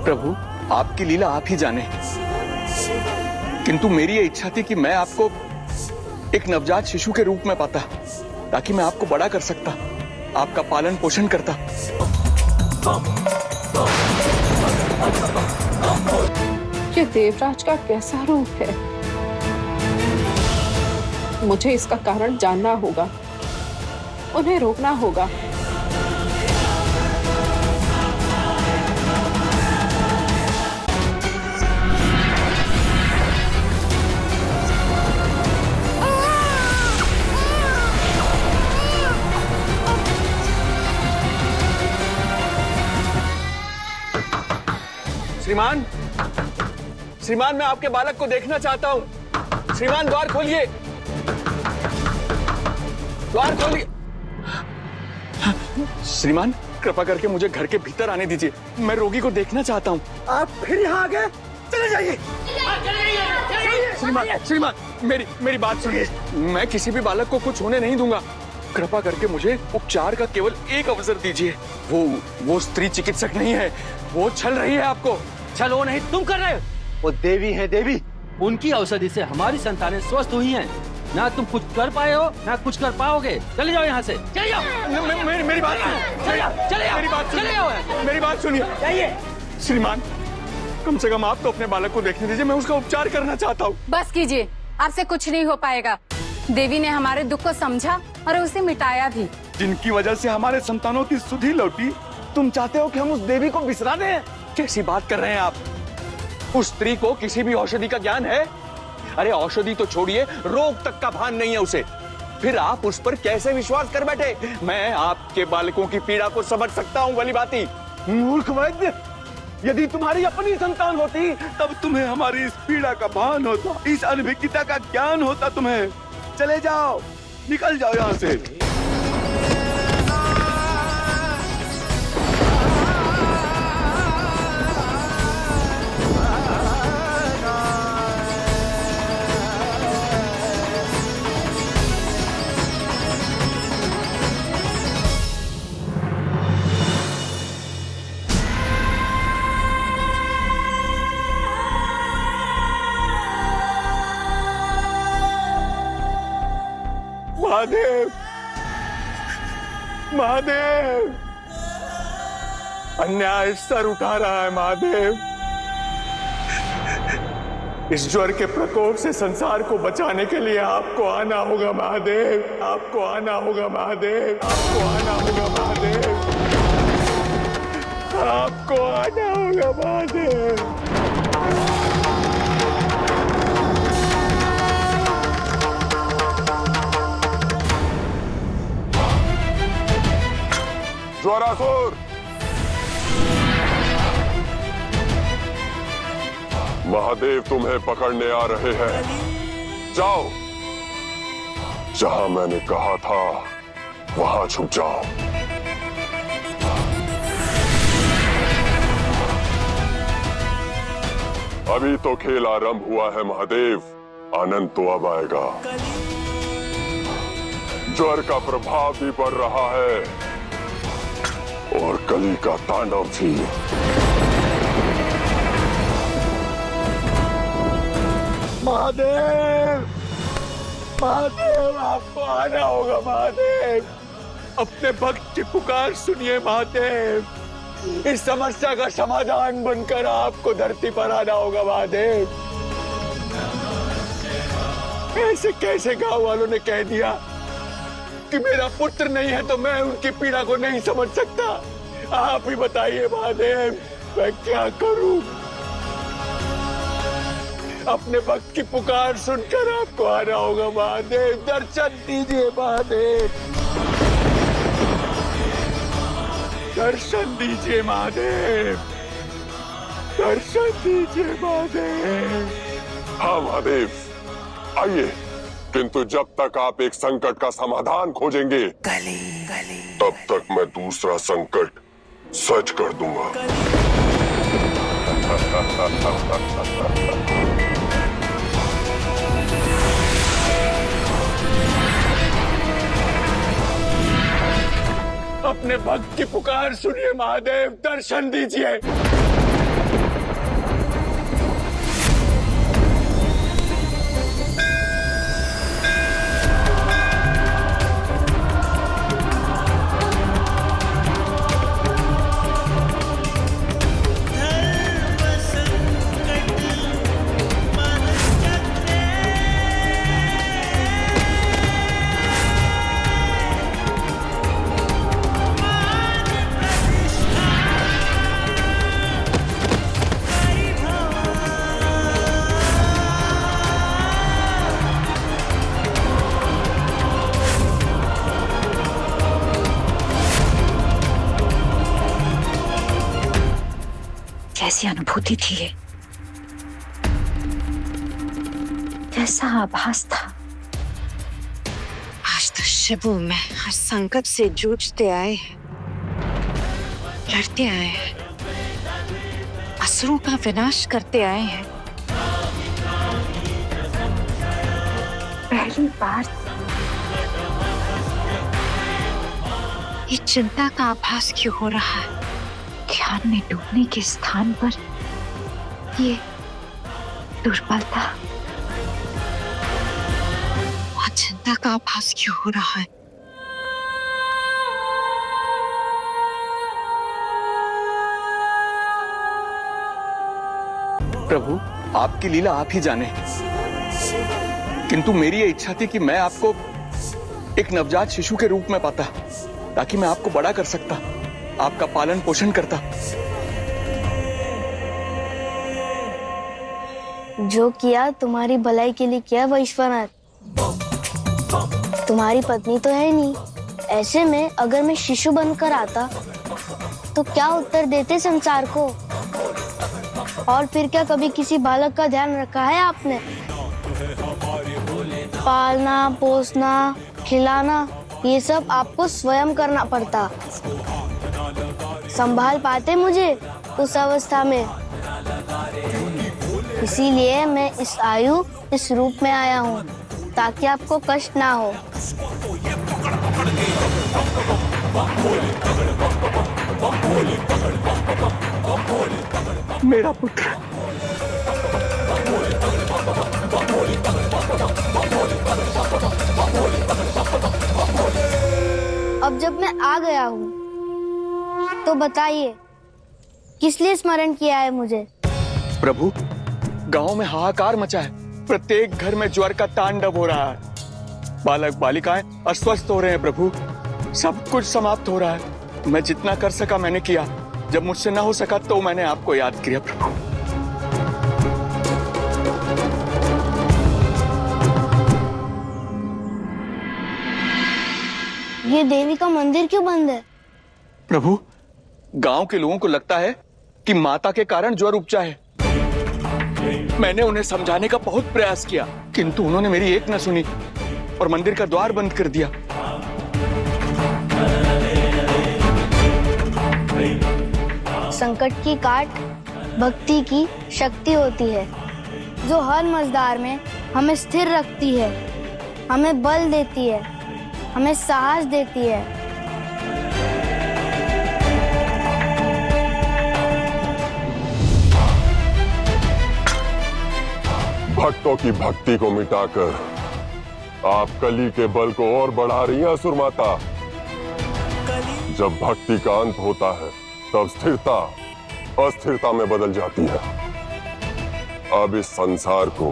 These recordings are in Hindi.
प्रभु, आपकी लीला आप ही जाने, किंतु मेरी ये इच्छा थी कि मैं आपको एक नवजात शिशु के रूप में पाता, ताकि मैं आपको बड़ा कर सकता, आपका पालन पोषण करता। ये देवराज का कैसा रूप है? मुझे इसका कारण जानना होगा, उन्हें रोकना होगा। श्रीमान, श्रीमान, मैं आपके बालक को देखना चाहता हूं। श्रीमान, द्वार खोलिए, द्वार खोलिए। श्रीमान, कृपा करके मुझे घर के भीतर आने दीजिए, मैं रोगी को देखना चाहता हूं। आप फिर यहाँ आ गए? चले जाइए। श्रीमान, श्रीमान, मेरी बात सुनिए, मैं किसी भी बालक को कुछ होने नहीं दूंगा। कृपा करके मुझे उपचार का केवल एक अवसर दीजिए। वो स्त्री चिकित्सक नहीं है, वो छल रही है आपको। छल वो नहीं, तुम कर रहे हो। वो देवी है देवी, उनकी औषधि से हमारी संतानें स्वस्थ हुई हैं। ना तुम कुछ कर पाए हो, ना कुछ कर पाओगे। चले जाओ यहाँ से, चले जाओ। मेरी बात सुनिए, चले जाओ, मेरी बात चले जाओ, मेरी बात सुनिए। जाइए। श्रीमान, कम से कम आप तो अपने बालक को देखने दीजिए, मैं उसका उपचार करना चाहता हूँ। बस कीजिए, आपसे कुछ नहीं हो पाएगा। देवी ने हमारे दुख को समझा और उसे मिटाया भी। जिनकी वजह से हमारे संतानों की सुधि लौटी, तुम चाहते हो कि हम उस देवी को बिसरा दें? कैसी बात कर रहे हैं आप? उस स्त्री को किसी भी औषधि का ज्ञान है? अरे औषधि तो छोड़िए, रोग तक का भान नहीं है उसे। फिर आप उस पर कैसे विश्वास कर बैठे? मैं आपके बालकों की पीड़ा को समझ सकता हूँ भली भांति। मूर्ख वैद्य, यदि तुम्हारी अपनी संतान होती तब तुम्हें हमारी इस पीड़ा का भान होता, इस अनभिज्ञता का ज्ञान होता तुम्हें। चले जाओ, निकल जाओ यहाँ से। महादेव, महादेव, अन्याय सर उठा रहा है महादेव। इस ज्वर के प्रकोप से संसार को बचाने के लिए आपको आना होगा महादेव, आपको आना होगा महादेव, आपको आना होगा महादेव, आपको आना होगा महादेव। ज्वरासुर, महादेव तुम्हें पकड़ने आ रहे हैं। जाओ, जहां मैंने कहा था वहां छुप जाओ। अभी तो खेल आरंभ हुआ है महादेव, आनंद तो अब आएगा। ज्वर का प्रभाव भी बढ़ रहा है और कली का तांडव भी। महादेव, महादेव, आपको आना होगा महादेव। अपने भक्त की पुकार सुनिए महादेव। इस समस्या का समाधान बनकर आपको धरती पर आना होगा महादेव। ऐसे कैसे गांव वालों ने कह दिया कि मेरा पुत्र नहीं है तो मैं उनकी पीड़ा को नहीं समझ सकता। आप ही बताइए महादेव, मैं क्या करूं? अपने भक्त की पुकार सुनकर आपको आना होगा महादेव। दर्शन दीजिए महादेव, दर्शन दीजिए महादेव, दर्शन दीजिए महादेव। हाँ महादेव, आइए, किंतु जब तक आप एक संकट का समाधान खोजेंगे तब तक मैं दूसरा संकट सच कर दूंगा। अपने भक्त की पुकार सुनिए महादेव, दर्शन दीजिए। कैसी अनुभूति थी ये, कैसा आभास था। आज तो शिबू में हर संकट से जूझते आए हैं, लड़ते आए हैं, असुरों का विनाश करते आए हैं। पहली बार ये चिंता का आभास क्यों हो रहा है? ध्यान में डूबने के स्थान पर ये दुर्बलता और चिंता का आभास क्यों हो रहा है? प्रभु, आपकी लीला आप ही जाने, किंतु मेरी ये इच्छा थी कि मैं आपको एक नवजात शिशु के रूप में पाता, ताकि मैं आपको बड़ा कर सकता, आपका पालन पोषण करता। जो किया तुम्हारी भलाई के लिए किया वैश्वनाथ। तुम्हारी पत्नी तो है नहीं, ऐसे में अगर मैं शिशु बनकर आता तो क्या उत्तर देते संसार को? और फिर क्या कभी किसी बालक का ध्यान रखा है आपने? पालना पोसना खिलाना ये सब आपको स्वयं करना पड़ता। संभाल पाते मुझे उस अवस्था में? इसीलिए मैं इस आयु इस रूप में आया हूँ, ताकि आपको कष्ट ना हो। मेरा पुत्र, अब जब मैं आ गया हूँ तो बताइए किस लिए स्मरण किया है मुझे? प्रभु, गांव में हाहाकार मचा है, प्रत्येक घर में ज्वर का तांडव हो रहा है, बालक बालिकाएं अस्वस्थ हो रहे हैं। प्रभु, सब कुछ समाप्त हो रहा है। मैं जितना कर सका मैंने किया, जब मुझसे ना हो सका तो मैंने आपको याद किया। प्रभु, ये देवी का मंदिर क्यों बंद है? प्रभु, गांव के लोगों को लगता है कि माता के कारण ज्वर उपजा है। मैंने उन्हें समझाने का बहुत प्रयास किया, किंतु उन्होंने मेरी एक न सुनी और मंदिर का द्वार बंद कर दिया। संकट की काट भक्ति की शक्ति होती है, जो हर मझधार में हमें स्थिर रखती है, हमें बल देती है, हमें साहस देती है। भक्तों की भक्ति को मिटाकर आप कली के बल को और बढ़ा रही हैं असुर माता। जब भक्ति का अंत होता है तब स्थिरता अस्थिरता में बदल जाती है। अब इस संसार को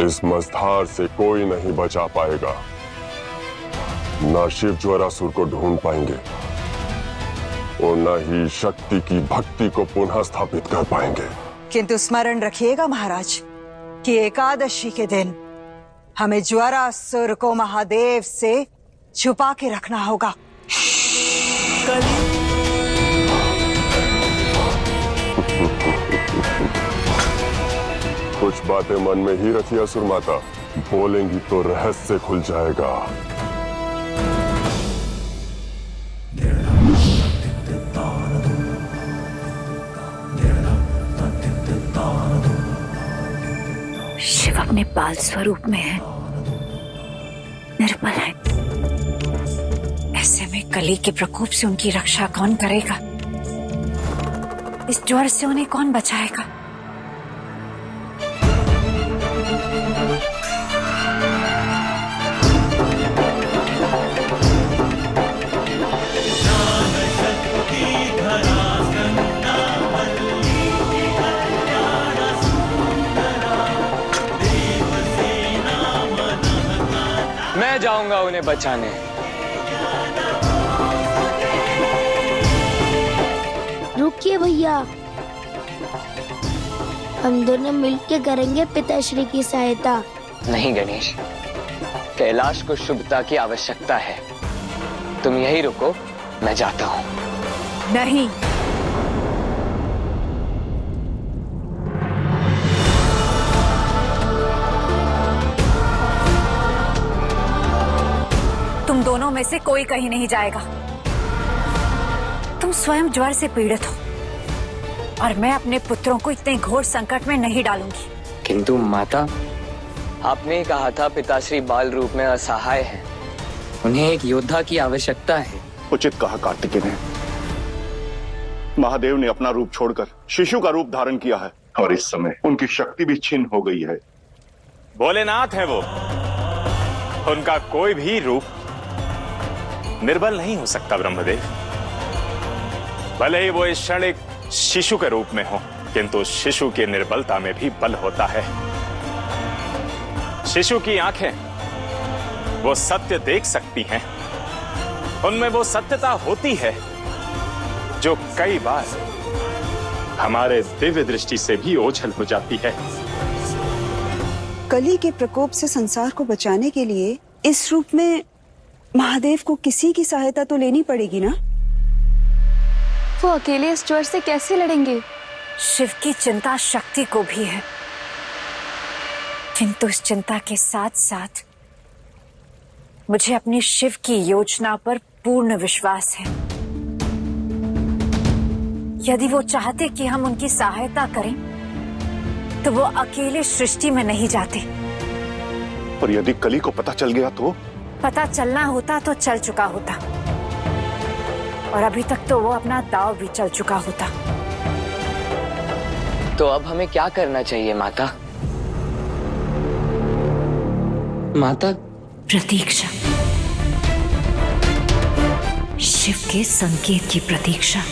इस मझधार से कोई नहीं बचा पाएगा। न शिव ज्वरासुर को ढूंढ पाएंगे और न ही शक्ति की भक्ति को पुनः स्थापित कर पाएंगे। किंतु स्मरण रखिएगा महाराज कि एकादशी के दिन हमें ज्वरासुर को महादेव से छुपा के रखना होगा। कुछ बातें मन में ही रखिए असुर माता, बोलेंगी तो रहस्य खुल जाएगा। शिव अपने बाल स्वरूप में है, निर्बल है। ऐसे में कली के प्रकोप से उनकी रक्षा कौन करेगा? इस ज्वर से उन्हें कौन बचाएगा? मैं जाऊंगा उन्हें बचाने। रुकिए भैया, हम दोनों मिलकर करेंगे पिताश्री की सहायता। नहीं गणेश, कैलाश को शुभता की आवश्यकता है। तुम यहीं रुको, मैं जाता हूँ। नहीं, दोनों में से कोई कहीं नहीं जाएगा। तुम स्वयं ज्वर से पीड़ित हो और मैं अपने पुत्रों को इतने घोर संकट में नहीं डालूंगी। किंतु माता, आपने कहा था पिताश्री बाल रूप में असहाय हैं। उन्हें एक योद्धा की आवश्यकता है। उचित कहा कार्तिकेय ने। महादेव ने अपना रूप छोड़कर शिशु का रूप धारण किया है और इस समय उनकी शक्ति भी छिन्न हो गई है। भोलेनाथ है वो। उनका कोई भी रूप निर्बल नहीं हो सकता ब्रह्मदेव। भले ही वो इस क्षण एक शिशु के रूप में हो, किंतु शिशु की निर्बलता में भी बल होता है। शिशु की आंखें वो सत्य देख सकती हैं। उनमें वो सत्यता होती है जो कई बार हमारे दिव्य दृष्टि से भी ओझल हो जाती है। कली के प्रकोप से संसार को बचाने के लिए इस रूप में महादेव को किसी की सहायता तो लेनी पड़ेगी ना। वो अकेले इस ज्वर से कैसे लड़ेंगे? शिव की चिंता शक्ति को भी है, किंतु इस चिंता के साथ साथ मुझे अपनी शिव की योजना पर पूर्ण विश्वास है। यदि वो चाहते कि हम उनकी सहायता करें तो वो अकेले सृष्टि में नहीं जाते। और यदि कली को पता चल गया तो? पता चलना होता तो चल चुका होता, और अभी तक तो वो अपना दांव भी चल चुका होता। तो अब हमें क्या करना चाहिए माता? माता, प्रतीक्षा, शिव के संकेत की प्रतीक्षा।